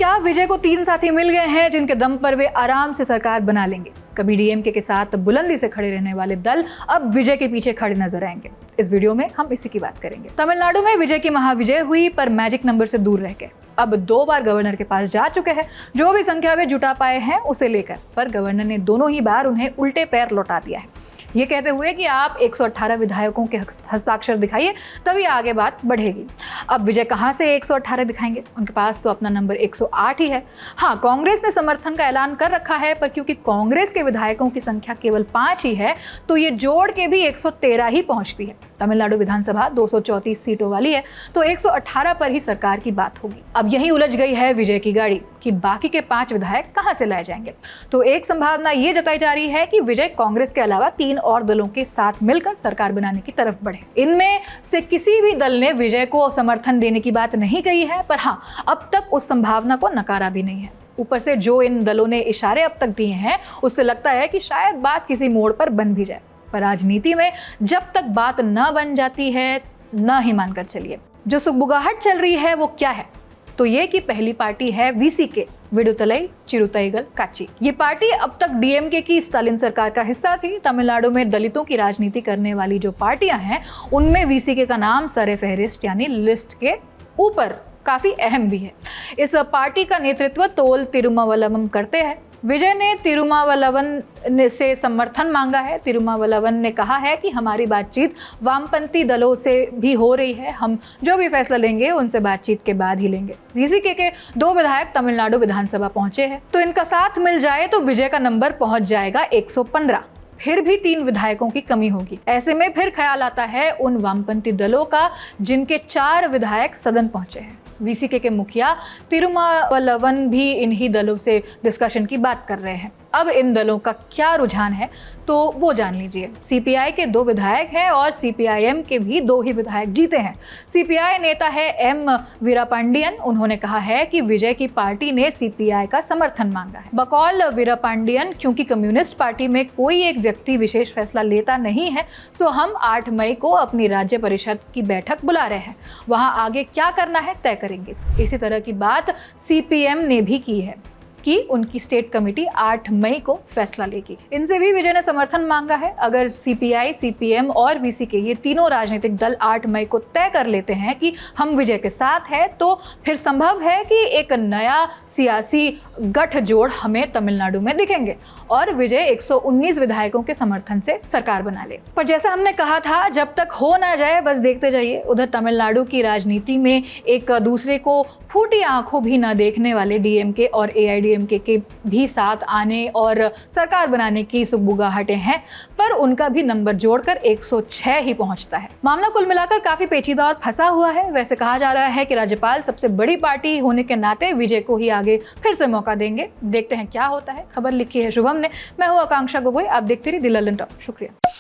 क्या विजय को 3 साथी मिल गए हैं जिनके दम पर वे आराम से सरकार बना लेंगे? कभी डीएमके के साथ बुलंदी से खड़े रहने वाले दल अब विजय के पीछे खड़े नजर आएंगे। इस वीडियो में हम इसी की बात करेंगे। तमिलनाडु में विजय की महाविजय हुई, पर मैजिक नंबर से दूर रह गए। अब 2 बार गवर्नर के पास जा चुके हैं, जो भी संख्या वे जुटा पाए हैं उसे लेकर, पर गवर्नर ने दोनों ही बार उन्हें उल्टे पैर लौटा दिया है, ये कहते हुए कि आप 118 विधायकों के हस्ताक्षर दिखाइए, तभी आगे बात बढ़ेगी। अब विजय कहां से 118 दिखाएंगे? उनके पास तो अपना नंबर 108 ही है। हाँ, कांग्रेस ने समर्थन का ऐलान कर रखा है, पर क्योंकि कांग्रेस के विधायकों की संख्या केवल 5 ही है, तो ये जोड़ के भी 113 ही पहुंचती है। तमिलनाडु विधानसभा 234 सीटों वाली है, तो 118 पर ही सरकार की बात होगी। अब यही उलझ गई है विजय की गाड़ी कि बाकी के 5 विधायक कहां से लाए जाएंगे। तो एक संभावना ये जताई जा रही है कि विजय कांग्रेस के अलावा 3 और दलों के साथ मिलकर सरकार बनाने की तरफ बढ़े। इनमें से किसी भी दल ने विजय को समर्थन देने की बात नहीं कही है, पर हाँ, अब तक उस संभावना को नकारा भी नहीं है। ऊपर से जो इन दलों ने इशारे अब तक दिए हैं, उससे लगता है कि शायद बात किसी मोड़ पर बन भी जाए। पर राजनीति में जब तक बात न बन जाती है, न ही मानकर चलिए। जो सुगबुगाहट चल रही है वो क्या है? तो ये कि पहली पार्टी है वीसीके, विडुतलाई चिरुतैगल काची। ये पार्टी अब तक डीएमके की स्टालिन सरकार का हिस्सा थी। तमिलनाडु में दलितों की राजनीति करने वाली जो पार्टियां हैं, उनमें वीसीके का नाम सरे-फेहरिस्त यानी लिस्ट के ऊपर काफी अहम भी है। इस पार्टी का नेतृत्व तोल तिरुमावलवम करते हैं। विजय ने तिरुमावलवन से समर्थन मांगा है। तिरुमावलवन ने कहा है कि हमारी बातचीत वामपंथी दलों से भी हो रही है, हम जो भी फैसला लेंगे उनसे बातचीत के बाद ही लेंगे। वीसीके के 2 विधायक तमिलनाडु विधानसभा पहुंचे हैं, तो इनका साथ मिल जाए तो विजय का नंबर पहुंच जाएगा 115। फिर भी 3 विधायकों की कमी होगी। ऐसे में फिर ख्याल आता है उन वामपंथी दलों का जिनके 4 विधायक सदन पहुंचे हैं। वीसीके के मुखिया तिरुमावलवन भी इन्हीं दलों से डिस्कशन की बात कर रहे हैं। अब इन दलों का क्या रुझान है तो वो जान लीजिए। सीपीआई के 2 विधायक हैं और सीपीआईएम के भी 2 ही विधायक जीते हैं। सीपीआई नेता है एम वीरापांडियन। उन्होंने कहा है कि विजय की पार्टी ने सीपीआई का समर्थन मांगा है। बकौल वीरापांडियन, क्योंकि कम्युनिस्ट पार्टी में कोई एक व्यक्ति विशेष फैसला लेता नहीं है, सो हम 8 मई को अपनी राज्य परिषद की बैठक बुला रहे हैं, वहां आगे क्या करना है तय करेंगे। इसी तरह की बात सीपीएम ने भी की है कि उनकी स्टेट कमेटी 8 मई को फैसला लेगी। इनसे भी विजय ने समर्थन मांगा है। अगर सीपीआई, सीपीएम और वीसीके ये तीनों राजनीतिक दल 8 मई को तय कर लेते हैं कि हम विजय के साथ हैं, तो फिर संभव है कि एक नया सियासी गठजोड़ हमें तमिलनाडु में दिखेंगे और विजय 119 विधायकों के समर्थन से सरकार बना ले। पर जैसा हमने कहा था, जब तक हो ना जाए बस देखते जाइए। उधर तमिलनाडु की राजनीति में एक दूसरे को फूटी आंखों भी न देखने वाले डीएमके और एआईडीएमके के भी साथ आने और सरकार बनाने की सुगबुगाहटें हैं, पर उनका भी नंबर जोड़कर 106 ही पहुंचता है। मामला कुल मिलाकर काफी पेचीदा और फंसा हुआ है। वैसे कहा जा रहा है कि राज्यपाल सबसे बड़ी पार्टी होने के नाते विजय को ही आगे फिर से मौका देंगे। देखते हैं क्या होता है। खबर लिखी है शुभम ने, मैं हूँ आकांक्षा गोगोई। आप देखते रहिए द लल्लन टॉक। शुक्रिया।